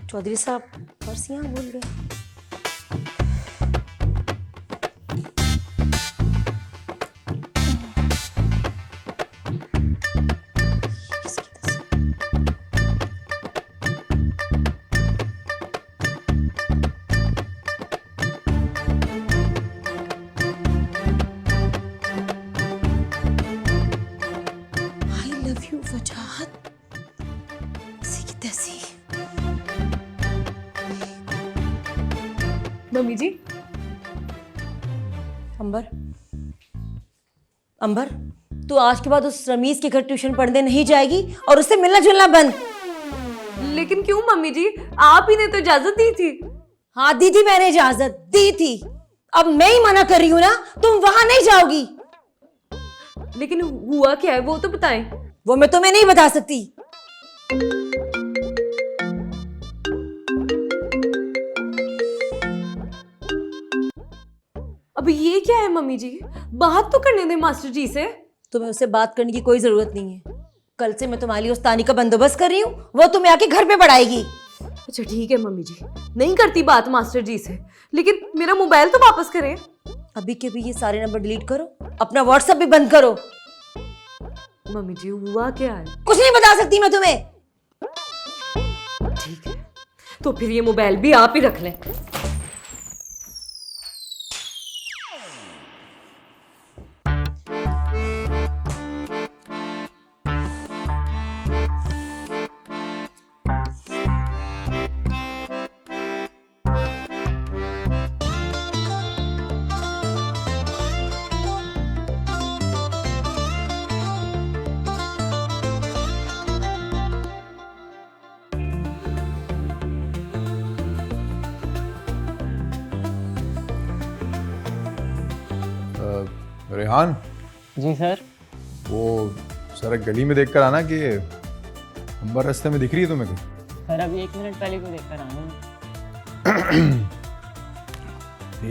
चौधरी साहब पर्स यहाँ भूल गए। आई लव यू वजाहत, ऐसी की तैसी। मम्मी जी। अंबर, अंबर, तू आज के बाद उस रमीज के घर ट्यूशन पढ़ने नहीं जाएगी और उससे मिलना जुलना बंद। लेकिन क्यों मम्मी जी, आप ही ने तो इजाजत दी थी। हाँ दी थी, मैंने इजाजत दी थी। अब मैं ही मना कर रही हूँ ना, तुम वहां नहीं जाओगी। लेकिन हुआ क्या है वो तो बताएं। वो मैं तुम्हें नहीं बता सकती। अब ये क्या है मम्मी जी, बात तो करने दे मास्टर जी से। तुम्हें उससे बात करने की कोई जरूरत नहीं है। कल से मैं तुम्हारी उस्तानी का बंदोबस्त कर रही हूँ, वो तुम्हें आके घर पे पढ़ाएगी। अच्छा ठीक है मम्मी जी, नहीं करती बात मास्टर जी से, लेकिन मेरा मोबाइल तो वापस करें। अभी के भी ये सारे नंबर डिलीट करो, अपना व्हाट्सएप भी बंद करो। मम्मी जी हुआ क्या है? कुछ नहीं बता सकती मैं तुम्हें। ठीक है, तो फिर ये मोबाइल भी आप ही रख लें। रेहान, जी सर। वो सड़क गली में देखकर आना कि अंबर रास्ते में दिख रही है तुम्हें कहीं? सर अभी 1 मिनट पहले को देखकर आया हूँ।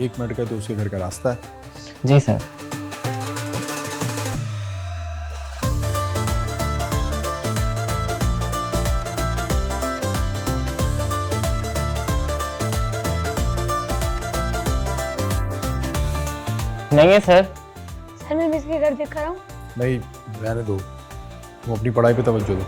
1 मिनट का तो उसके घर का रास्ता है। जी सर। नहीं है सर। सर मैं मिस के घर देख कर आऊँ? नहीं, रहने दो, तुम अपनी पढ़ाई पे तवज्जो दो।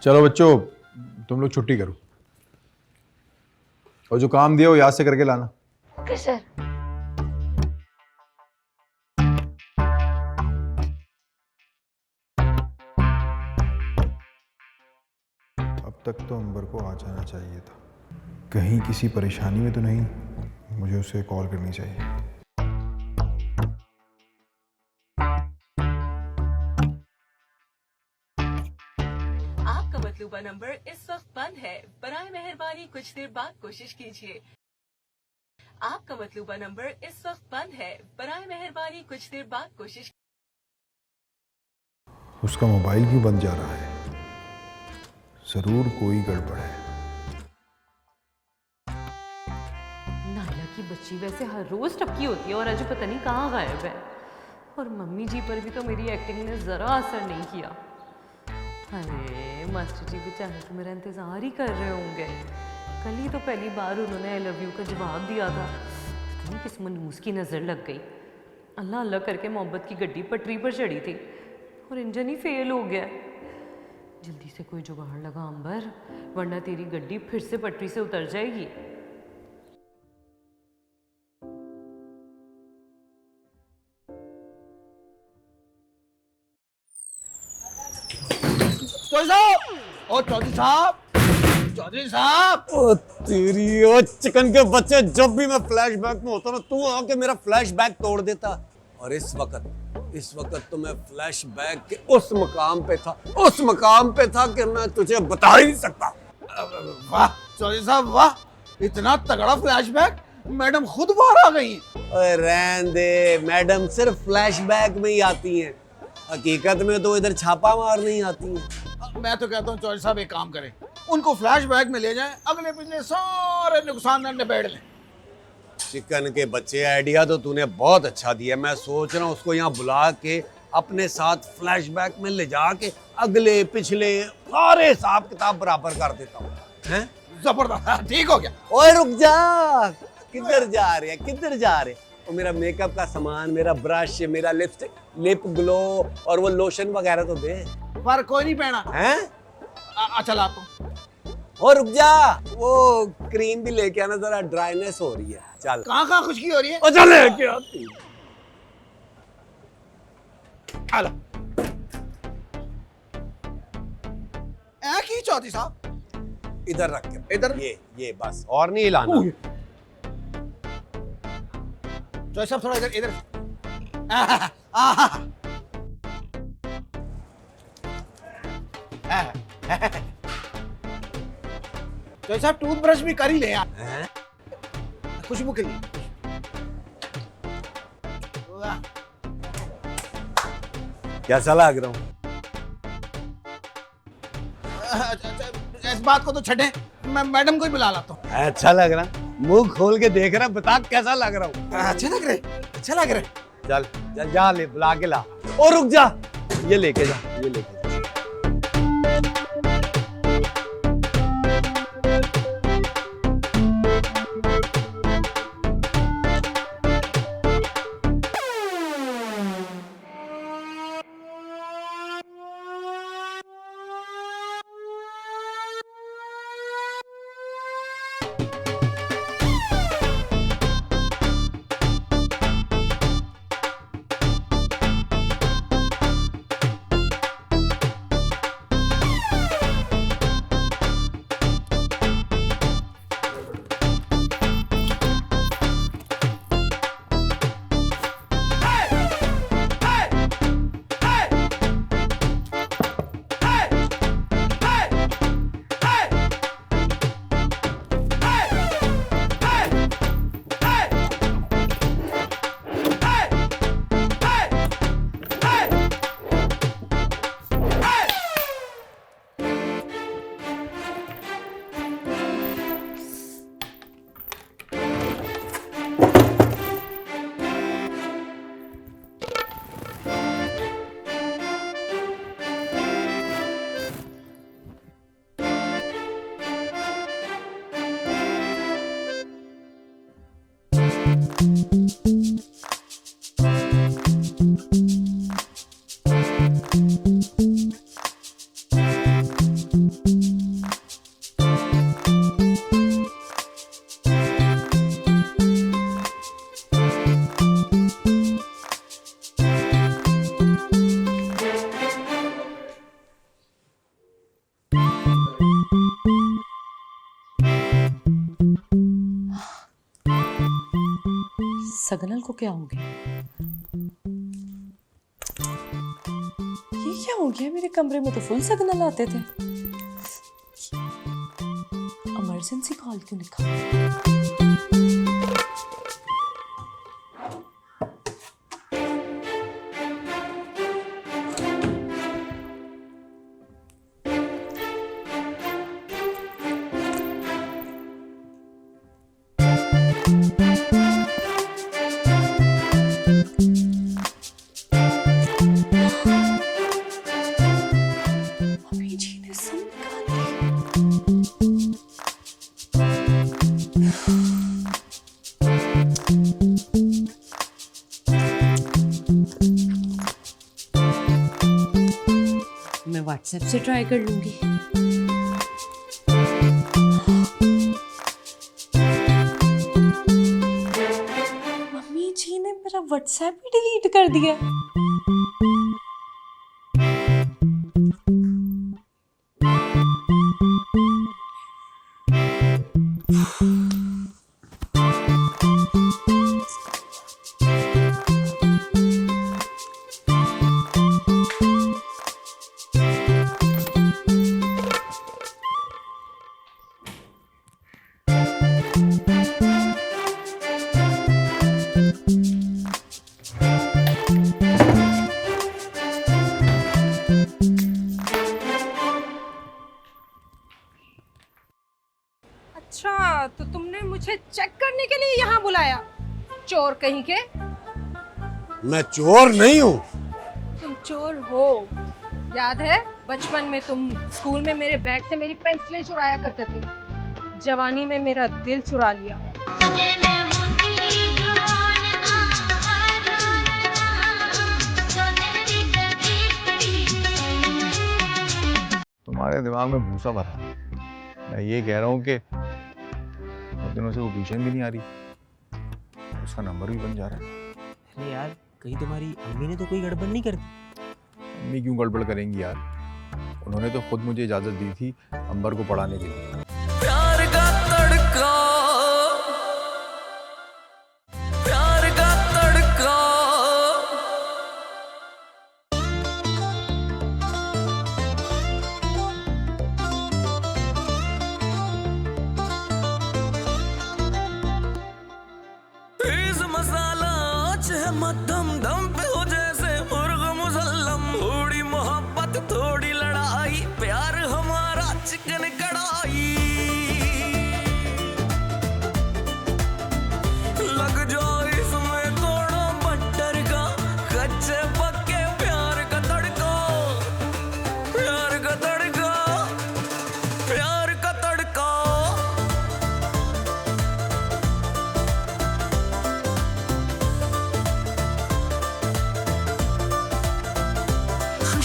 चलो बच्चों, तुम लोग छुट्टी करो और जो काम दिया वो याद से करके लाना। Okay sir. अब तक तो अंबर को आ जाना चाहिए था। कहीं किसी परेशानी में तो नहीं, मुझे उसे कॉल करनी चाहिए। आप कब मतलूबा नंबर इस वक्त बंद है। बराए मेहरबानी कुछ देर बाद कोशिश कीजिए। आपका मतलूबा नंबर इस वक्त बंद है। बराए मेहरबानी कुछ देर बाद कोशिश। उसका मोबाइल क्यों बंद जा रहा है? जरूर कोई गड़बड़ है। नायला की बच्ची वैसे हर रोज टपकी होती है और आज पता नहीं कहाँ गायब है। और मम्मी जी पर भी तो मेरी एक्टिंग ने ज़रा असर नहीं किया। अरे मास्टर जी बेचारे तो मेरा इंतज़ार ही कर रहे होंगे। कल ही तो पहली बार उन्होंने आई लव यू का जवाब दिया था। पता नहीं किस मनूस की नज़र लग गई। अल्लाह अल्लाह करके मोहब्बत की गड्डी पटरी पर चढ़ी थी और इंजन ही फेल हो गया। जल्दी से कोई जुगाड़ लगा अंबर, वरना तेरी गड्डी फिर से पटरी से उतर जाएगी। चौधरी साहब, ओ चौधरी साहब, चौधरी साहब। ओ तेरी ओ चिकन के बच्चे, जब भी मैं फ्लैशबैक में होता ना तू आके मेरा फ्लैशबैक तोड़ देता। और इस वक्त तो मैं फ्लैशबैक के उस मकाम पे था कि मैं तुझे बता ही नहीं सकता। वाह चौधरी साहब वाह, इतना तगड़ा फ्लैशबैक, मैडम खुद बाहर आ गई हैं। ओए रहने दे, मैडम सिर्फ फ्लैशबैक में ही आती हैं, हकीकत में तो इधर छापा मारने ही आती हैं। मैं तो कहता हूँ चौधरी साहब एक काम करें, उनको फ्लैशबैक में ले जाएं, अगले पिछले सारे नुकसान निबेड़ लें। चिकन के बच्चे, आइडिया तो तूने बहुत अच्छा दिया। मैं सोच रहा हूँ उसको यहाँ बुला के अपने साथ फ्लैशबैक में ले जाके अगले पिछले सारे हिसाब किताब बराबर कर देता हूँ। हैं? जबरदस्त, ठीक हो गया। ओए रुक जा, किधर जा रहे? वो मेरा मेकअप का सामान, मेरा ब्रश, मेरा लिपस्टिक, लिप ग्लो और वो लोशन वगैरह तो दे। पर कोई नहीं पहना हैं? अच्छा लाता हूँ। और रुक जा, वो क्रीम भी लेके आना, जरा ड्राइनेस हो रही है। चल कहाँ खुशकी हो रही है? ओ चल लेके आती। हेलो की चौधरी साहब, इधर रख के, इधर? ये बस, और नहीं हिलाना। चौधरी साहब थोड़ा इधर चौधरी साहब टूथब्रश भी कर ही ले यार, हैं? खुशबू के लिए। वाह, कैसा लग रहा हूँ? इस बात को तो छठे, मैं मैडम को ही बुला लाता हूँ। अच्छा लग रहा? मुंह खोल के देख रहा, बता कैसा लग रहा हूँ? अच्छे लग रहे, अच्छा लग रहे। चल चल जा, ले बुला के ला। और रुक जा, ये लेके जा। सगनल को क्या हो गया? ये क्या हो गया? मेरे कमरे में तो फुल सिग्नल आते थे। इमरजेंसी कॉल क्यों लिखा? अभी जी ने सब निकाल दिया। मैं व्हाट्सएप से ट्राई कर लूंगी। मम्मी जी ने मेरा व्हाट्सएप ही डिलीट कर दिया। अच्छा, तो तुमने मुझे चेक करने के लिए यहाँ बुलाया, चोर कहीं के। मैं चोर नहीं हूँ। तुम चोर हो। याद है बचपन में तुम स्कूल में मेरे बैग से मेरी पेंसिलें चुराया करते थे, जवानी में मेरा दिल चुरा लिया। तुम्हारे दिमाग में भूसा भरा है। मैं ये कह रहा हूँ कि बहुत दिनों से वो ट्यूशन भी नहीं आ रही, उसका नंबर भी बन जा रहा है। अरे यार, कहीं तुम्हारी अम्मी ने तो कोई गड़बड़ नहीं कर दी? अम्मी क्यों गड़बड़ करेंगी यार, उन्होंने तो खुद मुझे इजाज़त दी थी अंबर को पढ़ाने के लिए। प्यार का तड़का, प्यार का तड़का। तेज मसाला आँच है मध्यम दम पे हो जैसे मुर्ग मुसल्लम। थोड़ी मोहब्बत थोड़ी लड़ाई, प्यार हमारा चिकन कढ़ाई। लग जाओ इसमें थोड़ा बटर का, कच्चे पक्के प्यार का तड़का, प्यार का तड़का, प्यार का तड़का।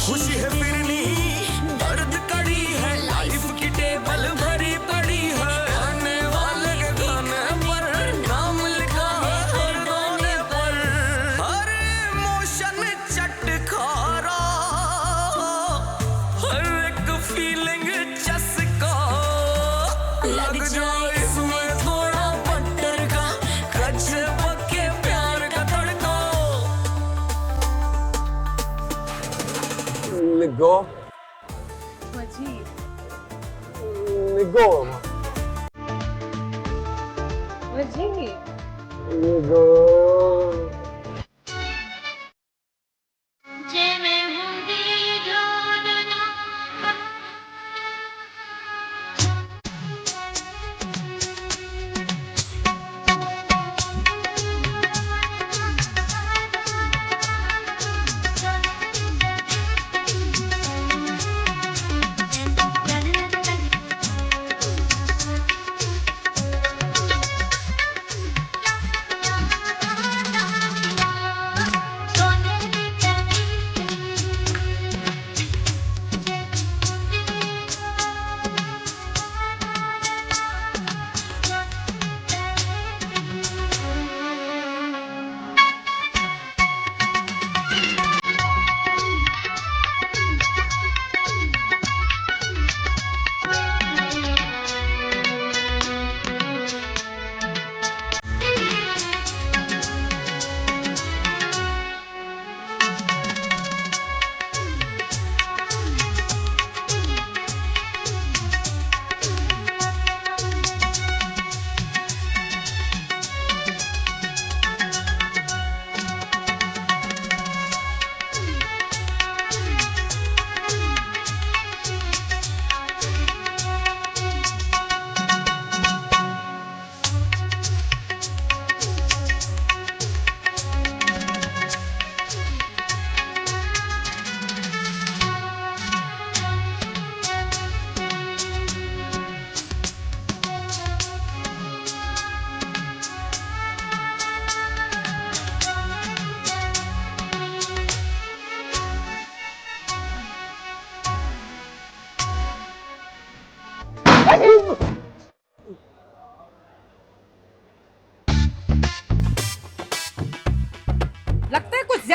खुशी है फिरनी, दर्द कड़ी है, लाइफ की टेबल भरी पड़ी है। आने वाले के खाने पर नाम लिखा है हर कोने पर। हर इमोशन चटखारा, हर एक फीलिंग चस्का। लग जाए इसमें थोड़ा बटर का, कच्चे पक्के प्यार का तड़का। निगो मजीद निगो मजीद निगो।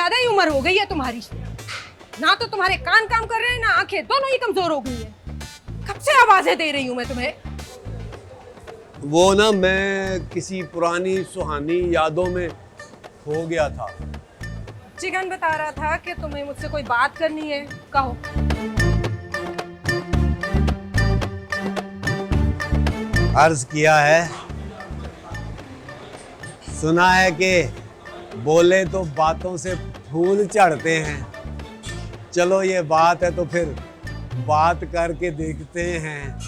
ज्यादा ही उम्र हो गई है तुम्हारी। ना तो तुम्हारे कान काम कर रहे हैं, ना आंखें, दोनों ही कमजोर हो गई हैं। कब से आवाजें दे रही हूं मैं तुम्हें। वो ना मैं किसी पुरानी सुहानी यादों में खो गया था। चिकन बता रहा था कि तुम्हें मुझसे कोई बात करनी है, कहो। अर्ज किया है, सुना है कि बोले तो बातों से फूल चढ़ते हैं। चलो ये बात है तो फिर बात करके देखते हैं।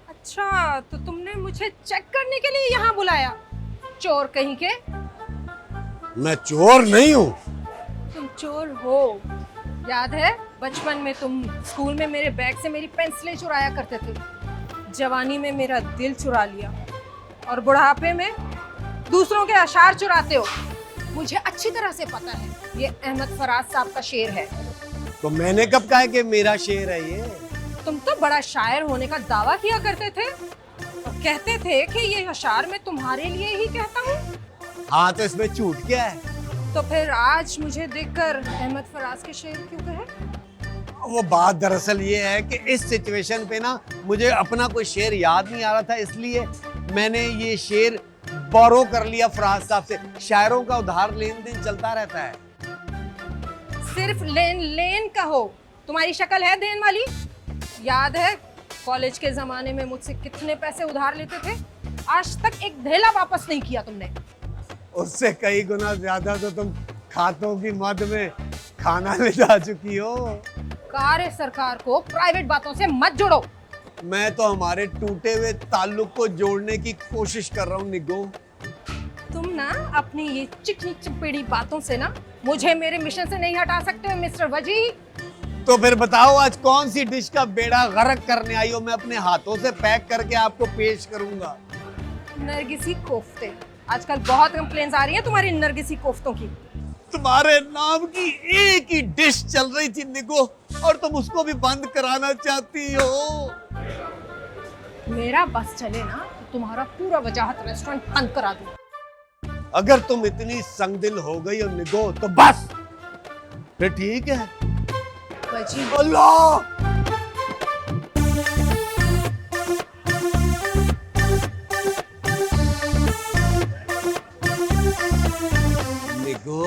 अच्छा, तो तुमने मुझे चेक करने के लिए यहाँ बुलाया, चोर कहीं के। मैं चोर नहीं हूँ। तुम चोर हो। याद है बचपन में तुम स्कूल में मेरे बैग से मेरी पेंसिलें चुराया करते थे, जवानी में मेरा दिल चुरा लिया, और बुढ़ापे में दूसरों के अशार चुराते हो। मुझे अच्छी तरह से पता है ये अहमद फराज साहब का शेर है। तो मैंने कब कहा कि मेरा शेर है ये? तुम तो बड़ा शायर होने का दावा किया करते थे और कहते थे कि ये अशार मैं तुम्हारे लिए ही कहता हूँ। हाँ, तो इसमें झूठ क्या है? तो फिर आज मुझे देखकर अहमद फराज के शेर क्यों कहे? वो बात दरअसल ये है कि इस सिचुएशन पे ना मुझे अपना कोई शेर याद नहीं आ रहा था, इसलिए मैंने ये शेर बोरो कर लिया फराज साहब से। शायरों का उधार लेन देन चलता रहता है। सिर्फ लेन लेन कहो, तुम्हारी शक्ल है देन वाली। याद है कॉलेज के जमाने में मुझसे कितने पैसे उधार लेते थे, आज तक एक धेला वापस नहीं किया तुमने। उससे कई गुना ज्यादा तो तुम खातों की मद में खाना ले जा चुकी हो। कार्य सरकार को प्राइवेट बातों से मत जोड़ो। मैं तो हमारे टूटे हुए ताल्लुक को जोड़ने की कोशिश कर रहा हूँ निगो। तुम ना अपनी ये चिकनी चिपेड़ी बातों से ना मुझे मेरे मिशन से नहीं हटा सकते हो मिस्टर वजी। तो फिर बताओ आज कौन सी डिश का बेड़ा गर्क करने आई हो? मैं अपने हाथों से पैक करके आपको पेश करूंगा। नरगिसी कोफ्ते। आजकल बहुत कंप्लेंट्स आ रही हैं तुम्हारी नरगिसी कोफ्तों की। तुम्हारे नाम की एक ही डिश चल रही थी निगो, और तुम उसको भी बंद कराना चाहती हो। मेरा बस चले ना तो तुम्हारा पूरा वजाहत रेस्टोरेंट बंद करा दूं। अगर तुम इतनी संगदिल हो गई हो निगो तो बस फिर ठीक है। वजी अल्लाह, निगो,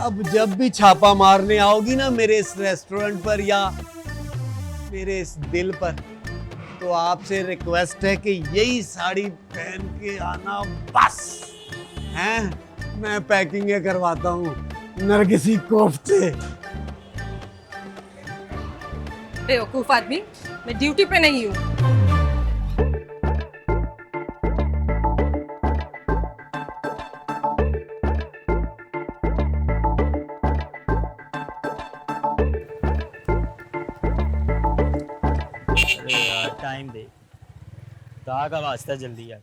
अब जब भी छापा मारने आओगी ना मेरे इस रेस्टोरेंट पर या मेरे इस दिल पर, तो आपसे रिक्वेस्ट है कि यही साड़ी पहन के आना बस। हैं, मैं पैकिंग करवाता हूँ नरगिसी कोफ्ते। बेवकूफ आदमी, मैं ड्यूटी पे नहीं हूँ। अरे यार टाइम दे, कहाँ का वास्ता, जल्दी यार।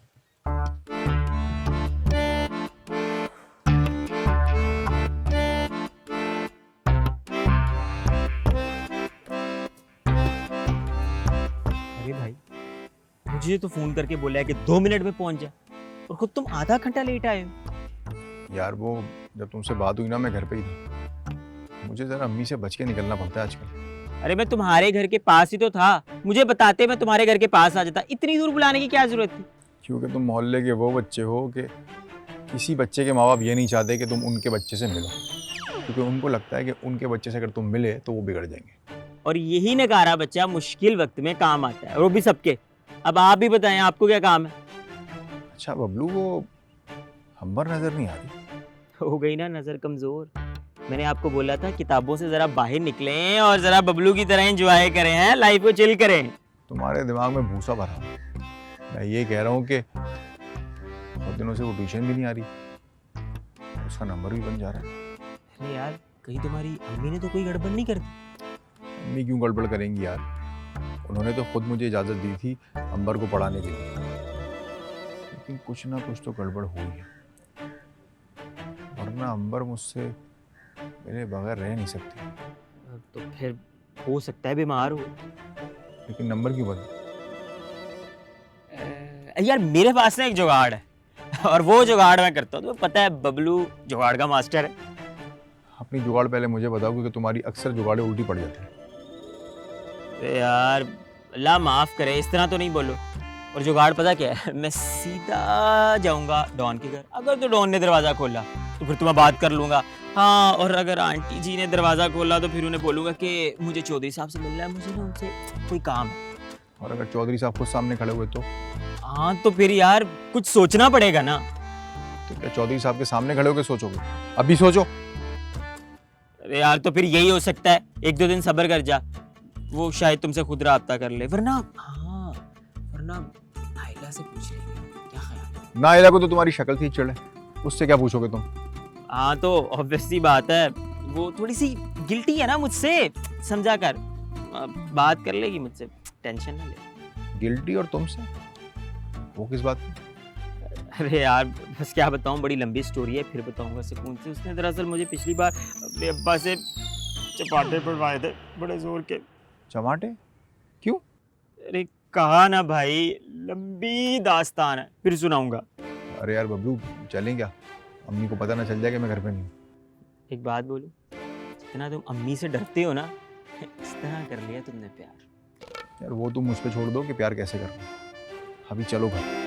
अरे भाई, मुझे तो फोन करके बोला है कि 2 मिनट में पहुंच जा, और खुद तुम आधा घंटा लेट आए हो। यार वो जब तुमसे बात हुई ना मैं घर पे ही था। मुझे जरा अम्मी से बच के निकलना पड़ता है आजकल। अरे मैं तुम्हारे घर के पास ही तो था, मुझे बताते मैं तुम्हारे घर के पास आ जाता। इतनी दूर बुलाने की क्या जरूरत थी? क्योंकि तुम मोहल्ले के वो बच्चे हो कि किसी बच्चे के माँ बाप ये नहीं चाहते कि तुम उनके बच्चे से मिलो, क्योंकि उनको लगता है कि उनके बच्चे से अगर तुम मिले तो वो बिगड़ जाएंगे। और यही नकारा बच्चा मुश्किल वक्त में काम आता है, और वो भी सबके। अब आप भी बताएं, आपको क्या काम है? अच्छा बबलू, वो अंबर नजर नहीं आ रही? हो गई ना नजर कमजोर। मैंने आपको बोला था किताबों से जरा बाहर निकलें और जरा बबलू की तरह एंजॉय करें, हैं, लाइफ को चिल करें। तुम्हारे दिमाग में भूसा भरा है। मैं ये कह रहा हूँ कि बहुत दिनों से वो ट्यूशन भी नहीं आ रही, उसका नंबर भी बन जा रहा है। अरे यार, कहीं तुम्हारी अम्मी ने तो कोई गड़बड़ नहीं कर दी? अम्मी क्यों गड़बड़ करेंगी यार, उन्होंने तो खुद मुझे इजाज़त दी थी अंबर को पढ़ाने के लिए, लेकिन कुछ ना कुछ तो गड़बड़ हुई है, वरना अंबर मुझसे मेरे बगैर रह नहीं सकती। तो फिर हो सकता है बीमार हो। लेकिन नंबर क्यों बंद? यार मेरे पास ना एक जुगाड़ है। और वो जुगाड़ मैं करता हूँ। तो पता है बबलू जुगाड़ का मास्टर है। अपनी जुगाड़ पहले मुझे बताओ, क्योंकि तुम्हारी अक्सर जुगाड़ें उल्टी पड़ जाती हैं। अरे यार अल्लाह माफ करे, इस तरह तो नहीं बोलो। और जुगाड़ पता क्या है, मैं सीधा जाऊंगा डॉन के घर। अगर तो डॉन ने दरवाजा खोला तो फिर तो मैं बात कर लूंगा। हाँ, और अगर आंटी जी ने दरवाजा खोला तो फिर उन्हें बोलूंगा कि मुझे चौधरी साहब से मिलना है, मुझे ना उनसे कोई काम है। और अगर चौधरी साहब खुद सामने खड़े हुए तो हाँ तो फिर यार कुछ सोचना पड़ेगा ना। तो क्या चौधरी साहब के सामने खड़े होकर सोचोगे? अभी सोचो। अरे यार तो फिर यही हो सकता है, 1-2 दिन सब्र कर जा, वो शायद तुमसे खुद राब्ता कर ले। वरना हाँ, वरना नाइला से पूछ लेंगे, क्या ख्याल है? नाइला को तो तुम्हारी शक्ल थी चिढ़े, उससे क्या पूछोगे तुम? हाँ तो ऑब्वियसली बात है, वो थोड़ी सी गिल्टी है ना मुझसे, समझा कर बात कर लेगी मुझसे, टेंशन ना ले। गिल्टी और तुमसे? वो किस बात की? अरे यार बस क्या बताऊँ, बड़ी लंबी स्टोरी है, फिर बताऊंगा सुकून से। उसने दरअसल मुझे पिछली बार अपने अब्बा से चपाटे पड़वाए थे बड़े जोर के। चमाटे? क्यों? अरे कहा ना भाई, लंबी दास्तान है, फिर सुनाऊंगा। अरे यार बबलू चलें क्या? अम्मी को पता ना चल जाए कि मैं घर पे नहीं हूँ। एक बात बोलूं, जितना तुम अम्मी से डरते हो ना, इस तरह कर लिया तुमने प्यार। यार वो तुम मुझ पे छोड़ दो कि प्यार कैसे करना। अभी चलो घर।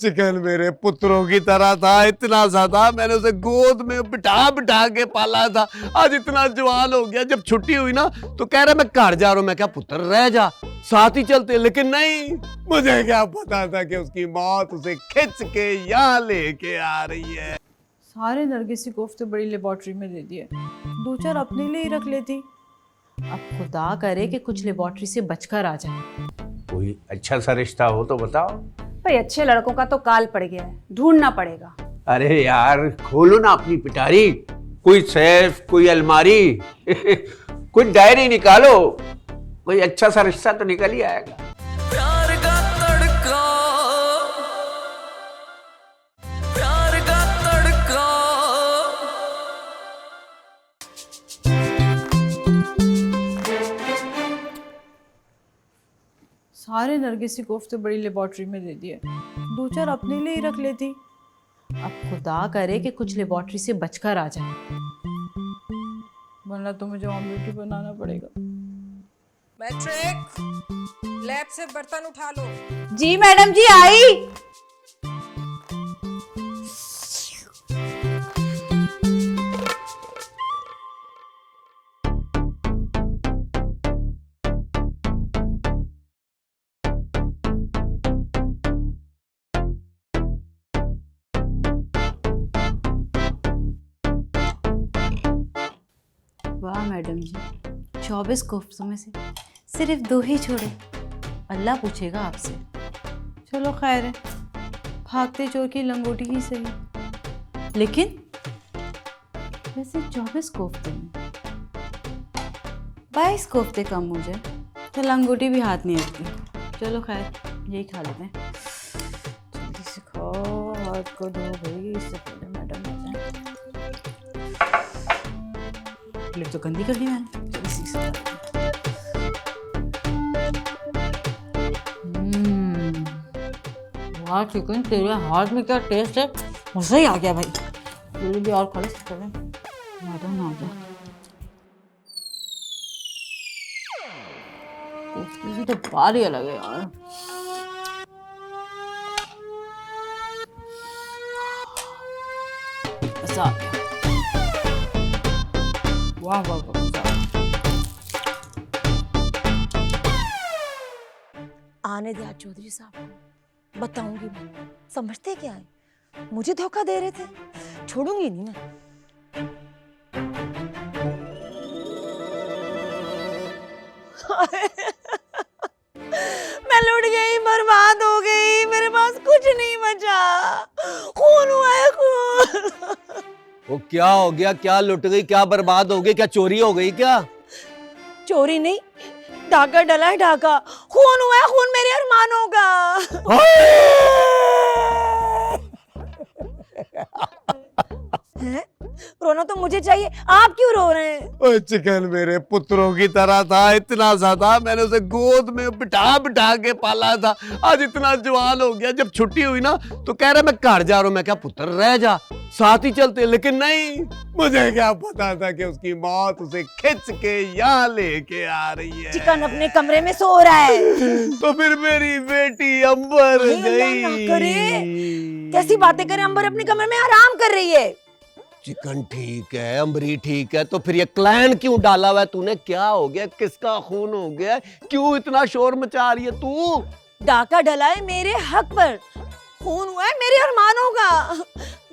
चिकन मेरे पुत्रों की तरह था, इतना ज्यादा मैंने उसे गोद में बिठा बिठा के पाला था। आज इतना जवान हो गया, जब छुट्टी हुई ना तो कह रहा मैं घर जा रहा हूं। मैं क्या पुत्र रह जा, साथ ही चलते, लेकिन नहीं, मुझे क्या पता था कि उसकी मौत उसे खिंच के यहाँ लेके आ रही है। सारे नरगिसी कोफ्ते बड़ी लेबॉर्ट्री में दे दिए, 2-4 अपने लिए ही रख लेती। अब खुदा करे कि कुछ लेबॉर्ट्री से बचकर आ जाए। कोई अच्छा सा रिश्ता हो तो बताओ। भाई अच्छे लड़कों का तो काल पड़ गया है, ढूंढना पड़ेगा। अरे यार खोलो ना अपनी पिटारी, कोई सेफ, कोई अलमारी कोई डायरी निकालो, कोई अच्छा सा रिश्ता तो निकल ही आएगा। प्यार का तड़का, प्यार का तड़का। सारे नरगिसी कोफ्ते बड़ी लेबॉर्ट्री में दे दिए, 2-4 अपने लिए ही रख लेती। अब खुदा करे कि कुछ लेबॉर्ट्री से बचकर आ जाए, वरना तो मुझे ऑमलेट ही बनाना पड़ेगा। मैट्रिक, लैब से बर्तन उठा लो। जी मैडम जी आई। वाह मैडम जी, 24 कोफ्तों में से सिर्फ 2 ही छोड़े। अल्लाह पूछेगा आपसे। चलो खैर है, भागते चोर की लंगोटी ही सही। लेकिन वैसे 24 कोफ्ते में 22 कोफ्ते कम हो जाए तो लंगोटी भी हाथ नहीं आती। चलो खैर यही खा लेते हैं। जल्दी से खाओ, हाथ को धो गई इससे पहले मैडम आ जाए। प्लेट तो गंदी कर दी मैंने, तो इसी से वाह चिकन, तेरे हाथ में क्या टेस्ट है, मज़ा ही आ गया भाई। पूरी भी और खा ले सकते हैं, मैडम ना आ जाए। कोफ्ते की तो बात ही अलग है यार। ऐसा आ गया, वाह वाह वाह। आने दे आज चौधरी साहब को, बताऊंगी मैं। समझते क्या है, मुझे धोखा दे रहे थे, छोड़ूंगी नहीं मैं। मैं लुट गई, बर्बाद हो गई, मेरे पास कुछ नहीं बचा, खून हुआ है खून। वो क्या हो गया, क्या लुट गई, क्या बर्बाद हो गई, क्या चोरी हो गई क्या? चोरी नहीं, डाका डला है, डाका। खून हुआ है, खून मेरे अरमानों का। हैं? रोना तो मुझे चाहिए, आप क्यों रो रहे हैं? ओए चिकन मेरे पुत्रों की तरह था, इतना सा था, मैंने उसे गोद में बिठा बिठा के पाला था। आज इतना जवान हो गया, जब छुट्टी हुई ना तो कह रहा मैं घर जा रहा हूँ। मैं क्या पुत्र रह जा, साथ ही चलते, लेकिन नहीं, मुझे क्या पता था कि उसकी मौत उसे खिंच के यहाँ लेके आ रही है। चिकन अपने कमरे में सो रहा है। तो फिर मेरी बेटी अंबर अरे अल्लाह ना गई। करे, कैसी बातें करें, अंबर अपने कमरे में आराम कर रही है। चिकन ठीक है, अंबरी ठीक है, तो फिर ये क्लैन क्यों डाला हुआ है तूने? क्या हो गया, किसका खून हो गया, क्यों इतना शोर मचा रही है तू? डाका डला है मेरे हक पर, खून हुआ है मेरे अरमानों का।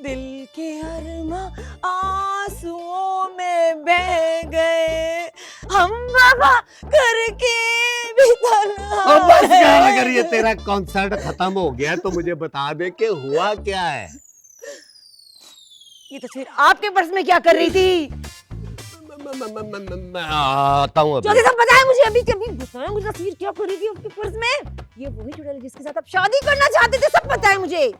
दिल के अरमा आंसुओं में बह गए, हम वफा करके भी तन्हा अब बस कर, रह अगर ये गए। तेरा कॉन्सर्ट खत्म हो गया तो मुझे बता दे कि हुआ क्या है। ये तस्वीर आपके पर्स में क्या कर रही थी? मैं आता हूँ चौधरी साहब बताएं मुझे, अभी कभी बताएं मुझे, तस्वीर क्या कर रही थी आपके पर्स में? ये वही चुड़ैल जिसके साथ आप शादी करना चाहते थे, सब बताएं मुझे।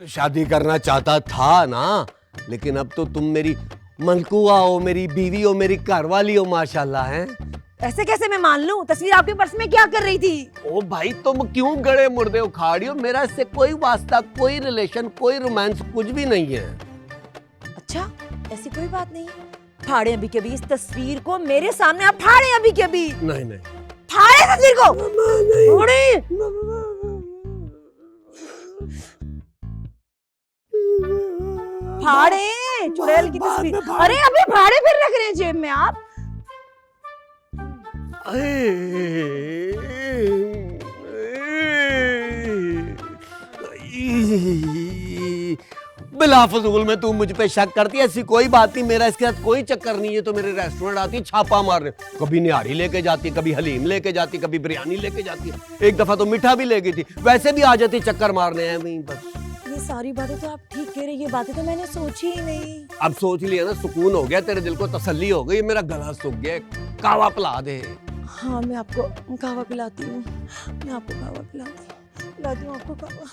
शादी करना चाहता था ना, लेकिन अब तो तुम मेरी मलकुआ हो, मेरी बीवी हो, मेरी घरवाली हो, माशाल्लाह हैं। ऐसे कैसे मैं मान लूं? तस्वीर आपके पर्स में क्या कर रही थी? ओ भाई, तुम क्यों गड़े मुर्दे उखाड़ी हो? मेरा इससे कोई वास्ता, कोई रिलेशन, कोई रोमांस कुछ भी नहीं है। अच्छा, ऐसी कोई बात नहीं है। फाड़े अभी के अभी इस तस्वीर को मेरे सामने, आप फाड़े अभी के अभी। नहीं नहीं, फाड़े तस्वीर को। फाड़े। फाड़े चुड़ैल की तस्वीर। अरे अभी फाड़े फिर रख रहे हैं जेब में आप? बिला फजूल में तू मुझ पे शक करती है, ऐसी कोई बात नहीं, मेरा इसके साथ कोई चक्कर नहीं है। तो मेरे रेस्टोरेंट आती छापा मार रहे, कभी निहारी लेके जाती, कभी हलीम लेके जाती, कभी बिरयानी लेके जाती, एक दफा तो मीठा भी ले गई थी। वैसे भी आ जाती चक्कर मारने हैं वहीं बस। ये सारी बातें तो आप ठीक कह रहे हैं, ये बातें तो मैंने सोची ही नहीं। अब सोच लिया ना, सुकून हो गया, तेरे दिल को तसल्ली हो गई, मेरा गला सूख गया, कावा पिला दे। हाँ, मैं आपको कावा पिलाती हूँ, मैं आपको कावा पिलाती हूँ आपको कावा।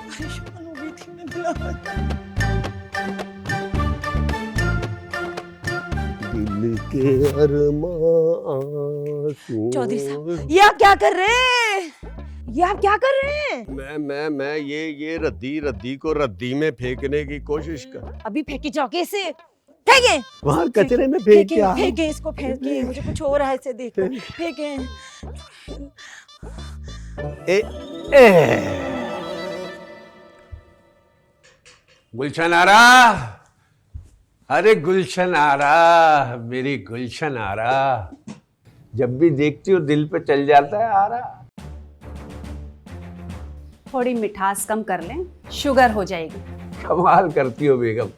परेशान हो गई थी मैं, दिल के अरमां चौधरी साहब, ये आप क्या कर रहे हैं? ये आप क्या कर रहे हैं? मैं ये रद्दी को रद्दी में फेंकने की कोशिश कर। अभी फेंकी चौके से, फेंके वहाँ कचरे में फेंक के आ। फेंके इसको, फेंके, मुझे कुछ हो रहा है इसे देख कर, फेंके। गुलशन आ रहा, अरे गुलशन आ रहा, मेरी गुलशन आ रहा, जब भी देखती हो दिल पे चल जाता है आ रहा। थोड़ी मिठास कम कर लें, शुगर हो जाएगी। कमाल करती हो बेगम।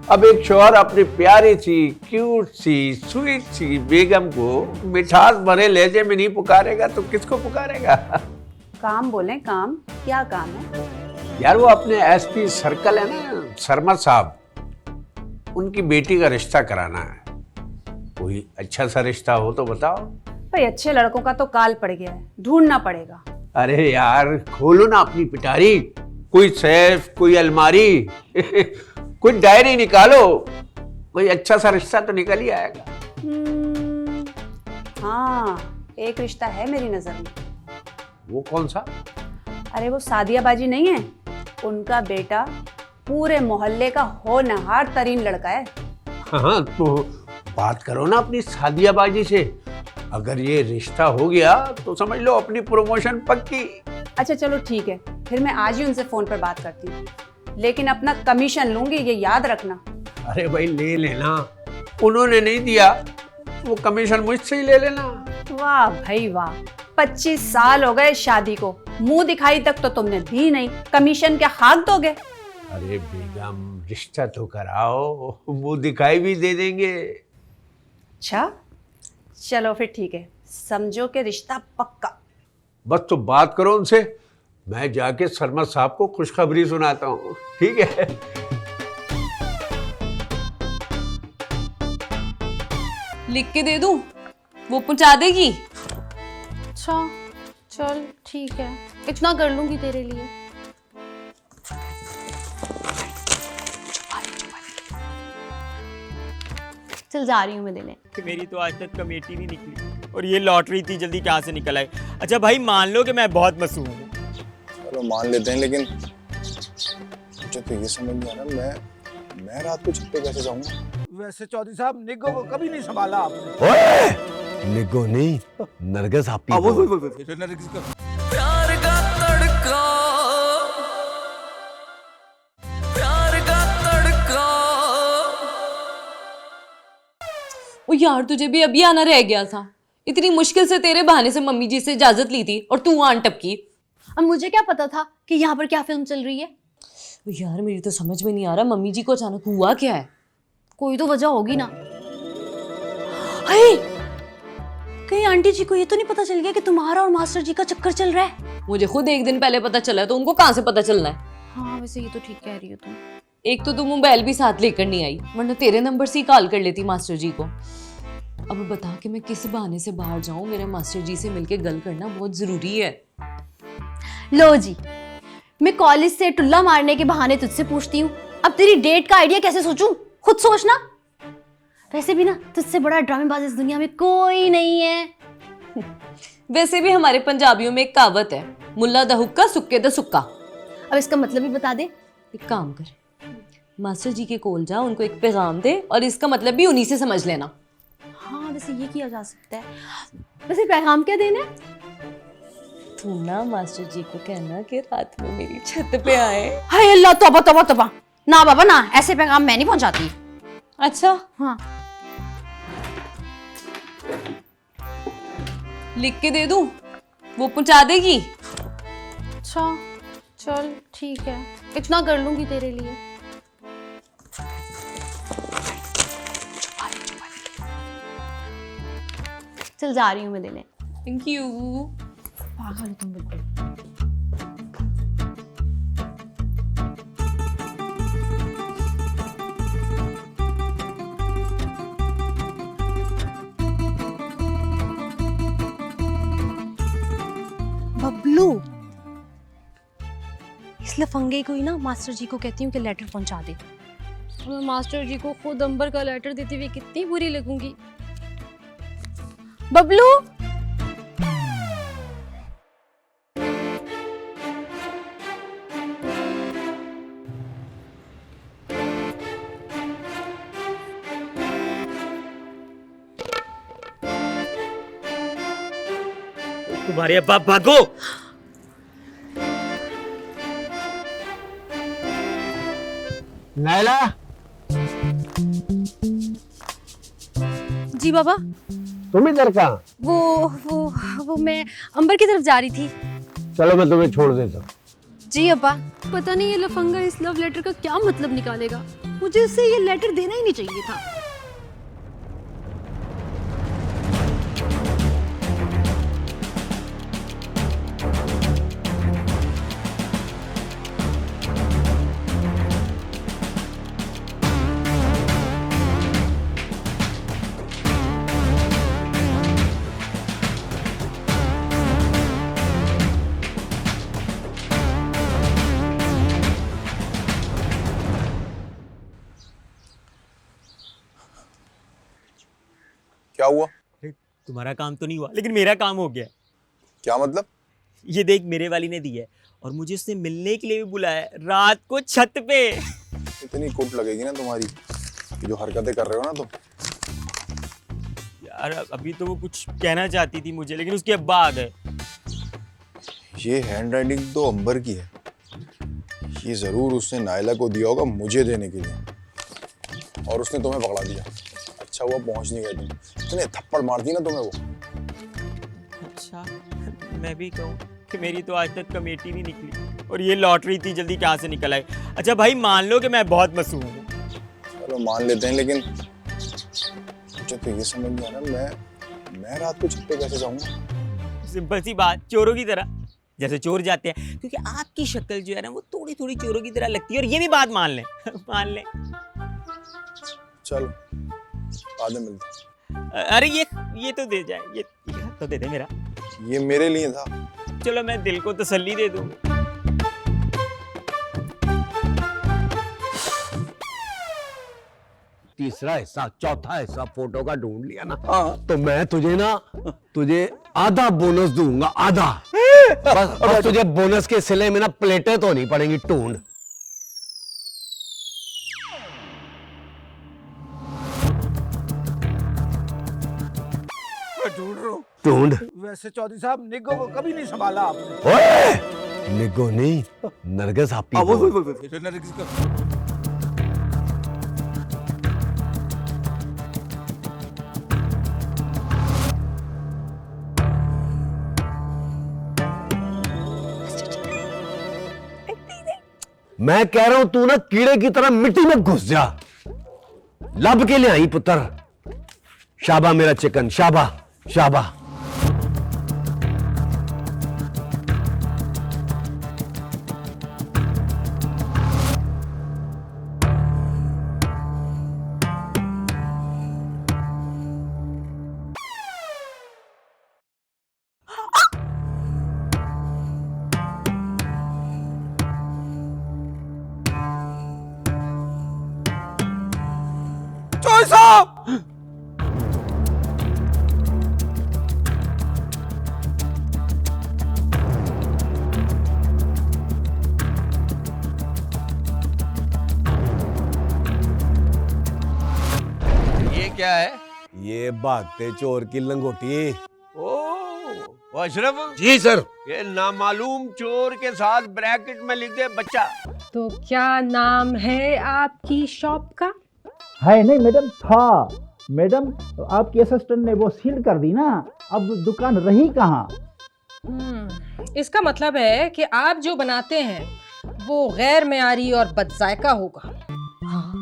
अब एक शौहर अपनी प्यारी सी, क्यूट सी, स्वीट सी बेगम को मिठास भरे लहजे में नहीं पुकारेगा तो किसको पुकारेगा? काम बोलें, काम क्या काम है? यार वो अपने एसपी सर्कल है ना, शर्मा साहब, उनकी बेटी का रिश्ता कराना है। कोई अच्छा सा रिश्ता हो तो बताओ। भाई अच्छे लड़कों का तो काल पड़ गया है, ढूंढना पड़ेगा। अरे यार खोलो ना अपनी पिटारी, कोई सेफ, कोई अलमारी कोई डायरी निकालो, कोई अच्छा सा रिश्ता तो निकल ही आएगा। हाँ, एक रिश्ता है मेरी नजर में। वो कौन सा? अरे वो सादिया बाजी नहीं है, उनका बेटा पूरे मोहल्ले का होनहार तरीन लड़का है। हाँ तो बात करो ना अपनी सादिया बाजी से, अगर ये रिश्ता हो गया तो समझ लो अपनी प्रमोशन पक्की। अच्छा चलो ठीक है, फिर मैं आज ही उनसे फोन पर बात करती हूँ, लेकिन अपना कमीशन लूंगी, ये याद रखना। अरे भाई ले लेना, उन्होंने नहीं दिया वो कमीशन मुझसे ही ले लेना। वाह भाई वाह, 25 साल हो गए शादी को, मुंह दिखाई तक तो तुमने दी नहीं, कमीशन क्या खाक दोगे? अरे बेगम रिश्ता तो कराओ, मुंह दिखाई भी दे देंगे। अच्छा चलो फिर ठीक है, समझो कि रिश्ता पक्का। बस तो बात करो उनसे, मैं जाके शर्मा साहब को खुशखबरी सुनाता हूँ, ठीक है? लिख के दे दूं, वो पहुंचा देगी? अच्छा चल ठीक है, इतना कर लूंगी तेरे लिए। चल जा रही हूँ मैं देने। कि मेरी तो आज तक कमेटी नहीं निकली और ये लॉटरी इतनी जल्दी कहाँ से निकल आई। अच्छा भाई मान लो कि मैं बहुत मासूम हूँ। चलो मान लेते हैं, लेकिन मुझे तो ये समझ नहीं आ रहा मैं रात को छत पे कैसे जाऊंगा। वैसे चौधरी साहब निग्गो को कभी नहीं संभाला आपने। निगो नहीं, नरगिस आपी प्यार का तड़का, प्यार का तड़का। ओ यार, तुझे भी अभी आना रह गया था। इतनी मुश्किल से तेरे बहाने से मम्मी जी से इजाजत ली थी और तू आन टपकी। अब मुझे क्या पता था कि यहाँ पर क्या फिल्म चल रही है। ओ यार, मेरी तो समझ में नहीं आ रहा मम्मी जी को अचानक हुआ क्या है। कोई तो वजह होगी ना। हाय, कहीं आंटी जी को ये तो नहीं पता चल गया कि तुम्हारा और मास्टर जी का चक्कर चल रहा है? मुझे खुद एक दिन पहले पता चला है, तो उनको कहाँ से पता चलना है। हाँ वैसे ये तो ठीक कह रही हो तुम। एक तो तुम मोबाइल भी साथ लेकर नहीं आई, वरना तेरे नंबर से ही कॉल कर लेती मास्टर जी को। अब बता कि मैं किस बहाने से बाहर जाऊं, मेरे मास्टर जी से मिलके गल करना बहुत जरूरी है। लो जी, मैं कॉलेज से टुल्ला मारने के बहाने तुझसे पूछती हूँ, अब तेरी डेट का आइडिया कैसे सोचूं? खुद सोचना। वैसे भी ना तुझसे बड़ा ड्रामेबाज इस दुनिया में कोई नहीं है। वैसे भी हमारे पंजाबियों में एक कहावत है, मुल्ला दा हुक्का सुक्के दा सुक्का। अब इसका मतलब भी बता दे। एक काम कर, मास्टर जी के कोल जा, उनको एक पैगाम दे और इसका मतलब भी उन्हीं से समझ लेना। हाँ वैसे ये किया जा सकता है। वैसे पैगाम क्या देना है? तू ना मास्टर जी को कहना कि रात में मेरी छत पे आए। हाय अल्लाह, तौबा तौबा तौबा। ना बाबा ना, ऐसे पैगाम मैं नहीं पहुंचाती। अच्छा हाँ, लिख के दे दूं, वो पहुंचा देगी? अच्छा चल ठीक है, इतना कर लूंगी तेरे लिए। चल जा रही हूँ मैं देने। Thank you. पागल हो तुम बिल्कुल। बबलू, इस लफंगे को ही ना मास्टर जी को कहती हूँ कि लेटर पहुंचा दे। मैं मास्टर जी को खुद अंबर का लेटर देते हुए कितनी बुरी लगूंगी। बबलू, तुम्हारे अब्बा भागो। नायला, जी बाबा। तुम इधर कहाँ? वो मैं अंबर की तरफ जा रही थी। चलो मैं तुम्हें छोड़ देता हूँ। जी अब्बा। पता नहीं ये लफंगा इस लव लेटर का क्या मतलब निकालेगा। मुझे उसे ये लेटर देना ही नहीं चाहिए था। क्या हुआ? तुम्हारा काम तो नहीं हुआ, लेकिन मेरा काम हो गया। क्या मतलब? ये देख, मेरे वाली ने दी है और मुझे उससे मिलने के लिए भी बुलाया है, रात को छत पे। इतनी कुट लगेगी ना तुम्हारी कि जो हरकतें कर रहे हो ना तुम। यार अभी तो वो कुछ कहना चाहती थी मुझे, लेकिन उसके अब्बा आ गए। ये हैंड राइटिंग तो अंबर की है, ये जरूर उसने नायला को दिया होगा मुझे देने के लिए, और उसने तुम्हें पकड़ा दिया। अच्छा हुआ पहुंच नहीं गए तुम, इतने थप्पड़ मारती ना तुम्हें वो। अच्छा, मैं भी कहूँ कि मेरी तो आज तक कमेटी नहीं निकली और ये लॉटरी इतनी जल्दी कहाँ से निकल आई। अच्छा भाई मान लो कि मैं बहुत मासूम हूँ। चलो मान लेते हैं, लेकिन मुझे तो ये समझ नहीं आ रहा मैं रात को छत पे कैसे जाऊंगा। सिंपल सी बात, चोरों की तरह, जैसे चोर जाते हैं, क्योंकि आपकी शक्ल जो है ना वो थोड़ी थोड़ी चोरों की तरह लगती है। और ये भी बात मान लें मान लें। चलो बाद में मिलते हैं। अरे ये तो दे जाए, ये तो दे दे मेरा। ये मेरे लिए था। चलो मैं दिल को तसल्ली दे दूँ। तीसरा हिस्सा, चौथा हिस्सा फोटो का ढूंढ लिया ना, तो मैं तुझे आधा बोनस दूंगा, आधा। बस तुझे बोनस के सिले में ना प्लेटें तो नहीं पड़ेंगी, ढूंढ। मैं ढूंढ रहा हूँ। ढूंढ। वैसे चौधरी साहब निग्गो को कभी नहीं संभाला आपने। ओए! निग्गो नहीं, नरगिस आपी। वो नरगिस का मैं कह रहा हूं तू ना कीड़े की तरह मिट्टी में घुस जा। लब के लिए आई पुत्र। शाबा मेरा चिकन, शाबा शाबा। चौधरी साहब, ये क्या है? ये भागते चोर की लंगोटी। ओ अशरफ जी सर। ये नामालूम चोर के साथ ब्रैकेट में लिख दे बच्चा। तो क्या नाम है आपकी शॉप का? है नहीं मैडम, था मैडम, आपकी असिस्टेंट ने वो सील कर दी ना, अब दुकान रही कहाँ? इसका मतलब है कि आप जो बनाते हैं वो गैर मेयारी और बदजायका होगा। हाँ,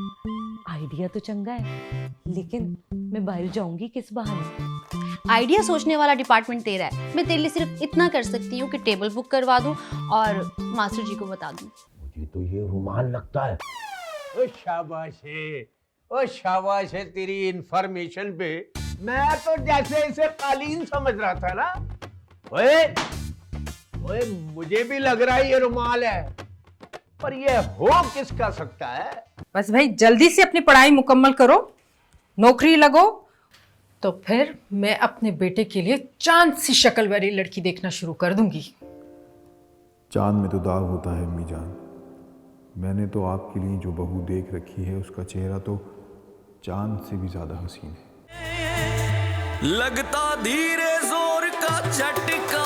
आइडिया तो चंगा है, लेकिन मैं बाहर जाऊंगी किस बहाने? आइडिया सोचने वाला डिपार्टमेंट तेरा है। मैं तेरे लिए सिर्फ इतना कर सकती हूँ कि टेबल बुक करवा दूँ और मास्टर जी को बता दूँ। मुझे तो ये रुमाल लगता है। ओ शाबाश है तेरी इंफॉर्मेशन पे। मैं तो जैसे इसे कालीन समझ रहा था ना। ओए ओए मुझे भी लग रहा है ये रुमाल है, पर ये हो किसका सकता है? बस भाई जल्दी से अपनी पढ़ाई मुकम्मल करो, नौकरी लगो, तो फिर मैं अपने बेटे के लिए चांद सी शक्ल वाली लड़की देखना शुरू कर दूंगी। चांद में तो दाग होता है अम्मी जान। मैंने तो आपके लिए जो बहू देख रखी है उसका चेहरा तो चांद से भी ज्यादा हसीन है। लगता धीरे जोर का झटका